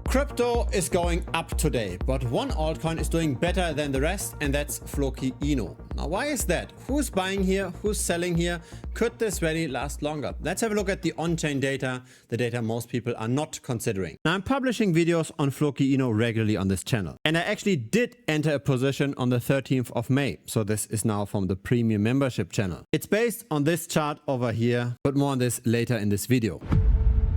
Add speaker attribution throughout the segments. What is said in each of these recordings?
Speaker 1: Crypto is going up today, but one altcoin is doing better than the rest, and that's Floki Inu. Now, why is that? Who's buying here? Who's selling here? Could this rally last longer? Let's have a look at the on-chain data, the data most people are not considering. Now, I'm publishing videos on Floki Inu regularly on this channel, and I actually did enter a position on the 13th of May. So this is now from the premium membership channel. It's based on this chart over here, but more on this later in this video.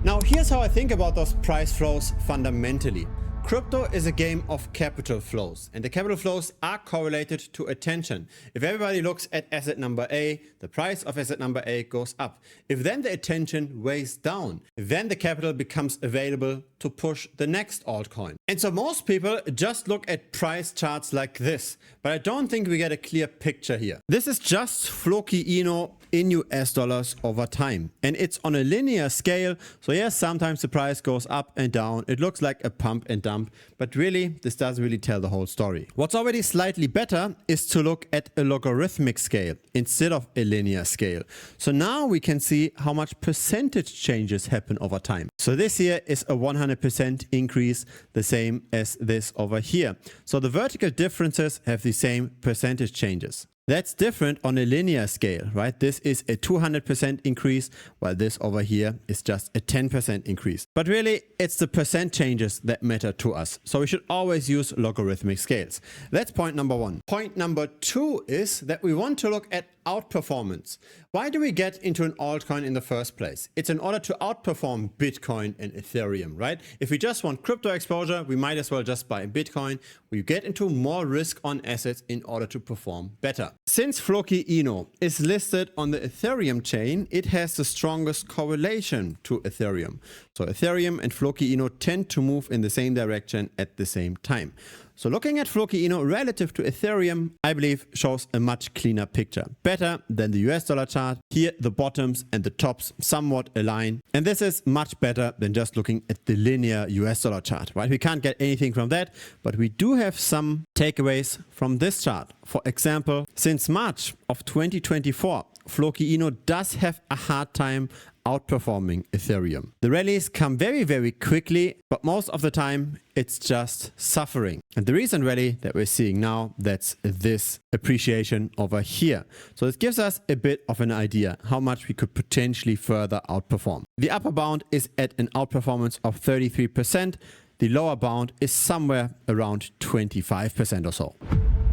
Speaker 1: Now, here's how I think about those price flows fundamentally. Crypto is a game of capital flows, and the capital flows are correlated to attention. If everybody looks at asset number A, the price of asset number A goes up. If then the attention weighs down, then the capital becomes available to push the next altcoin. And so most people just look at price charts like this, but I don't think we get a clear picture here. This is just Floki Inu in US dollars over time, and it's on a linear scale. So yes, sometimes the price goes up and down. It looks like a pump and dump, but really this doesn't really tell the whole story. What's already slightly better is to look at a logarithmic scale instead of a linear scale. So now we can see how much percentage changes happen over time. So this here is a 100% increase, the same as this over here. So the vertical differences have the same percentage changes. That's different on a linear scale, right? This is a 200% increase, while this over here is just a 10% increase. But really, it's the percent changes that matter to us. So we should always use logarithmic scales. That's point number one. Point number two is that we want to look at outperformance. Why do we get into an altcoin in the first place? It's in order to outperform Bitcoin and Ethereum, right? If we just want crypto exposure, we might as well just buy Bitcoin. We get into more risk on assets in order to perform better. Since Floki Inu is listed on the Ethereum chain, it has the strongest correlation to Ethereum. So Ethereum and Floki Inu tend to move in the same direction at the same time. So looking at Floki Inu relative to Ethereum, I believe shows a much cleaner picture. Better than the US dollar chart. Here the bottoms and the tops somewhat align. And this is much better than just looking at the linear US dollar chart, right? We can't get anything from that, but we do have some takeaways from this chart. For example, since March of 2024, Floki Inu does have a hard time outperforming Ethereum. The rallies come very, very quickly, but most of the time it's just suffering. And the recent rally that we're seeing now, that's this appreciation over here. So it gives us a bit of an idea how much we could potentially further outperform. The upper bound is at an outperformance of 33%. The lower bound is somewhere around 25% or so.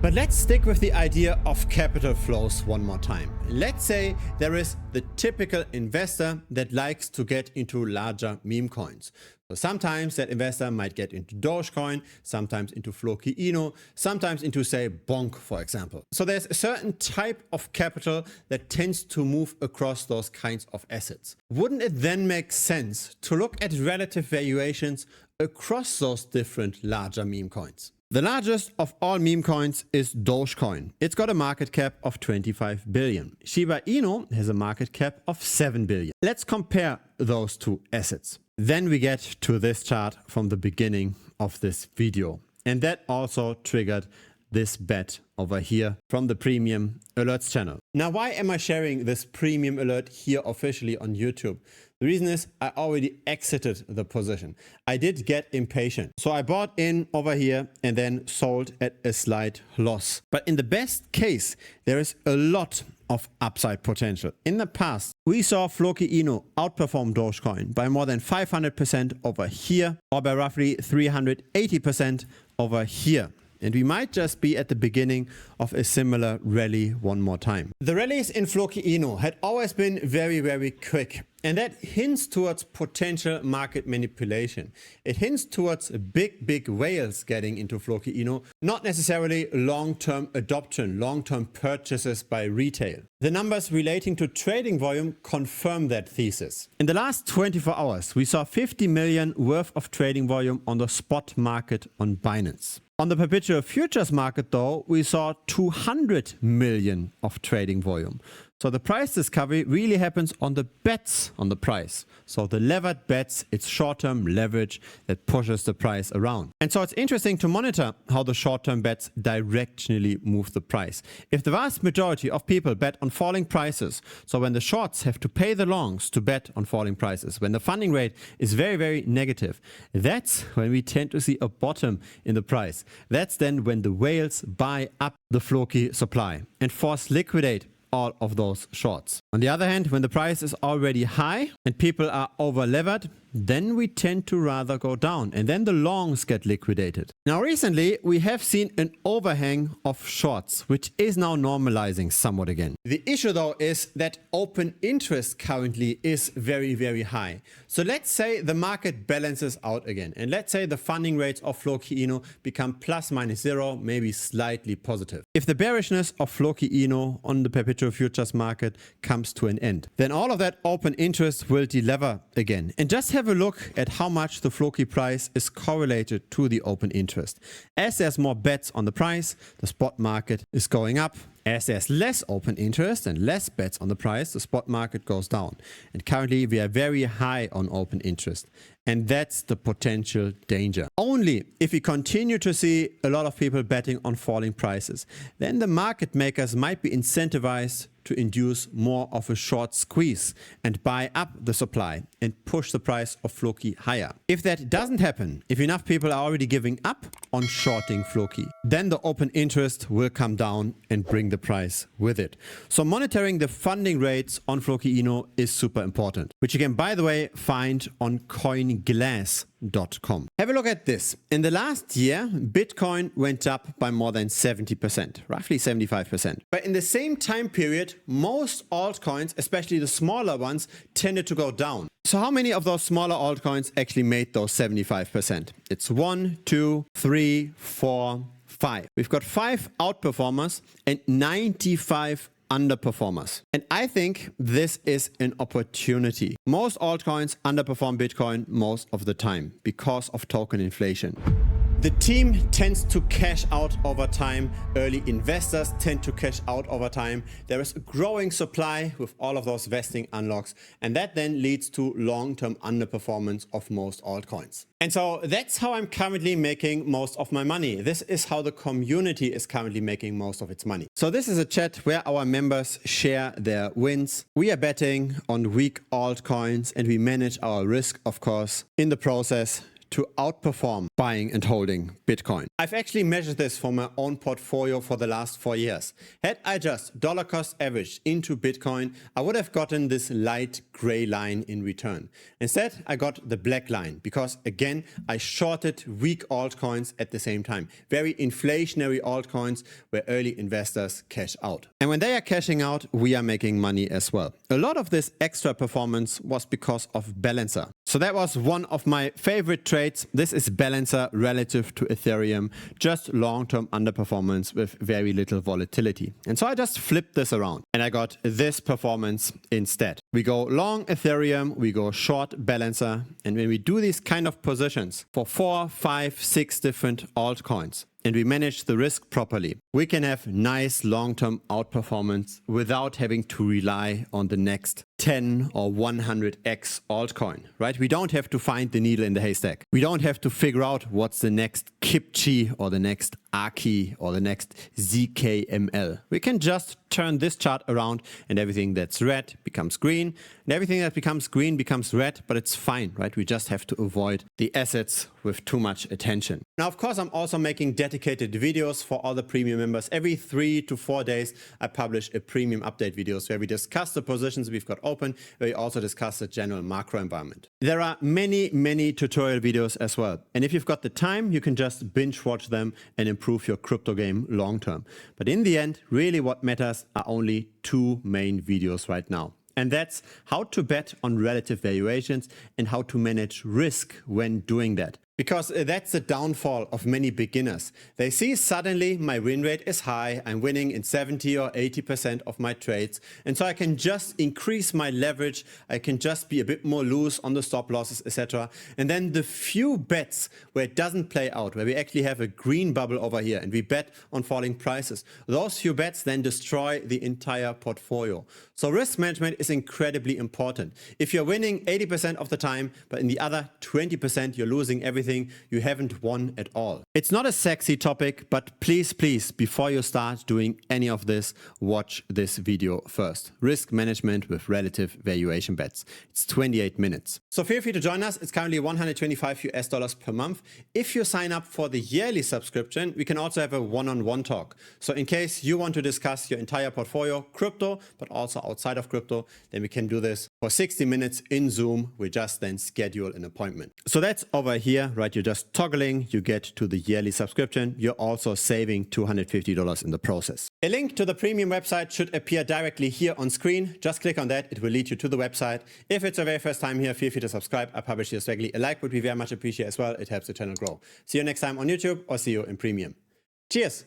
Speaker 1: But let's stick with the idea of capital flows one more time. Let's say there is the typical investor that likes to get into larger meme coins. So sometimes that investor might get into Dogecoin, sometimes into Floki Inu, sometimes into, say, Bonk, for example. So there's a certain type of capital that tends to move across those kinds of assets. Wouldn't it then make sense to look at relative valuations across those different larger meme coins? The largest of all meme coins is Dogecoin. It's got a market cap of 25 billion. Shiba Inu has a market cap of 7 billion. Let's compare those two assets. Then we get to this chart from the beginning of this video. And that also triggered this bet over here from the premium alerts channel. Now, why am I sharing this premium alert here officially on YouTube? The reason is I already exited the position. I did get impatient. So I bought in over here and then sold at a slight loss. But in the best case, there is a lot of upside potential. In the past, we saw Floki Inu outperform Dogecoin by more than 500% over here, or by roughly 380% over here. And we might just be at the beginning of a similar rally one more time. The rallies in Floki Inu had always been very, very quick. And that hints towards potential market manipulation. It hints towards big whales getting into Floki Inu, not necessarily long-term adoption, long-term purchases by retail. The numbers relating to trading volume confirm that thesis. In the last 24 hours, we saw 50 million worth of trading volume on the spot market on Binance. On the perpetual futures market, though, we saw 200 million of trading volume. So the price discovery really happens on the bets on the price. So the levered bets, it's short-term leverage that pushes the price around. And so it's interesting to monitor how the short-term bets directionally move the price. If the vast majority of people bet on falling prices, so when the shorts have to pay the longs to bet on falling prices, when the funding rate is very, very negative, that's when we tend to see a bottom in the price. That's then when the whales buy up the Floki supply and force liquidate all of those shorts. On the other hand, when the price is already high and people are over levered, then we tend to rather go down and then the longs get liquidated. Now recently we have seen an overhang of shorts, which is now normalizing somewhat again. The issue though is that open interest currently is very, very high. So let's say the market balances out again and let's say the funding rates of Floki Inu become ±0, maybe slightly positive. If the bearishness of Floki Inu on the perpetual futures market comes to an end, then all of that open interest will delever again. And just have a look at how much the Floki price is correlated to the open interest. As there's more bets on the price, the spot market is going up. As there's less open interest and less bets on the price, the spot market goes down. And currently we are very high on open interest. And that's the potential danger. Only if we continue to see a lot of people betting on falling prices, then the market makers might be incentivized to induce more of a short squeeze and buy up the supply and push the price of Floki higher. If that doesn't happen, if enough people are already giving up on shorting Floki, then the open interest will come down and bring the price with it. So monitoring the funding rates on Floki Inu is super important, which you can, by the way, find on coinglass.com. Have a look at this. In the last year, Bitcoin went up by more than 70%, roughly 75%. But in the same time period, most altcoins, especially the smaller ones, tended to go down. So how many of those smaller altcoins actually made those 75%? It's 1, 2, 3, 4, 5. We've got 5 outperformers and 95 underperformers. And I think this is an opportunity. Most altcoins underperform Bitcoin most of the time because of token inflation. The team tends to cash out over time. Early investors tend to cash out over time. There is a growing supply with all of those vesting unlocks, and that then leads to long-term underperformance of most altcoins. And so that's how I'm currently making most of my money. This is how the community is currently making most of its money. So this is a chat where our members share their wins. We are betting on weak altcoins and we manage our risk, of course, in the process to outperform buying and holding Bitcoin. I've actually measured this for my own portfolio for the last 4 years. Had I just dollar cost averaged into Bitcoin, I would have gotten this light gray line in return. Instead, I got the black line because, again, I shorted weak altcoins at the same time. Very inflationary altcoins where early investors cash out. And when they are cashing out, we are making money as well. A lot of this extra performance was because of Balancer. So that was one of my favorite trades. This is Balancer relative to Ethereum, just long-term underperformance with very little volatility. And so I just flipped this around and I got this performance instead. We go long Ethereum, we go short Balancer. And when we do these kind of positions for 4, 5, 6 different altcoins, and we manage the risk properly, we can have nice long-term outperformance without having to rely on the next 10 or 100x altcoin, right? We don't have to find the needle in the haystack. We don't have to figure out what's the next Kipchi or the next Aki or the next ZKML. We can just turn this chart around and everything that's red becomes green and everything that becomes green becomes red, but it's fine, right? We just have to avoid the assets with too much attention. Now, of course, I'm also making dedicated videos for all the premium members. Every 3 to 4 days, I publish a premium update videos where we discuss the positions we've got open, where we also discuss the general macro environment. There are many tutorial videos as well. And if you've got the time, you can just binge watch them and improve your crypto game long term. But in the end, really what matters are only 2 main videos right now. And that's how to bet on relative valuations and how to manage risk when doing that. Because that's the downfall of many beginners. They see suddenly my win rate is high, I'm winning in 70 or 80% of my trades, and so I can just increase my leverage, I can just be a bit more loose on the stop losses, etc. And then the few bets where it doesn't play out, where we actually have a green bubble over here and we bet on falling prices, those few bets then destroy the entire portfolio. So risk management is incredibly important. If you're winning 80% of the time, but in the other 20% you're losing everything, you haven't won at all. It's not a sexy topic, but please, before you start doing any of this, watch this video first. Risk management with relative valuation bets. It's 28 minutes. So feel free to join us. It's currently $125 per month. If you sign up for the yearly subscription, we can also have a one-on-one talk. So in case you want to discuss your entire portfolio, crypto, but also outside of crypto, then we can do this for 60 minutes in Zoom. We just then schedule an appointment. So that's over here, right? You're just toggling, you get to the yearly subscription. You're also saving $250 in the process. A link to the premium website should appear directly here on screen. Just click on that. It will lead you to the website. If it's your very first time here, feel free to subscribe. I publish this regularly. A like would be very much appreciated as well. It helps the channel grow. See you next time on YouTube or see you in premium. Cheers.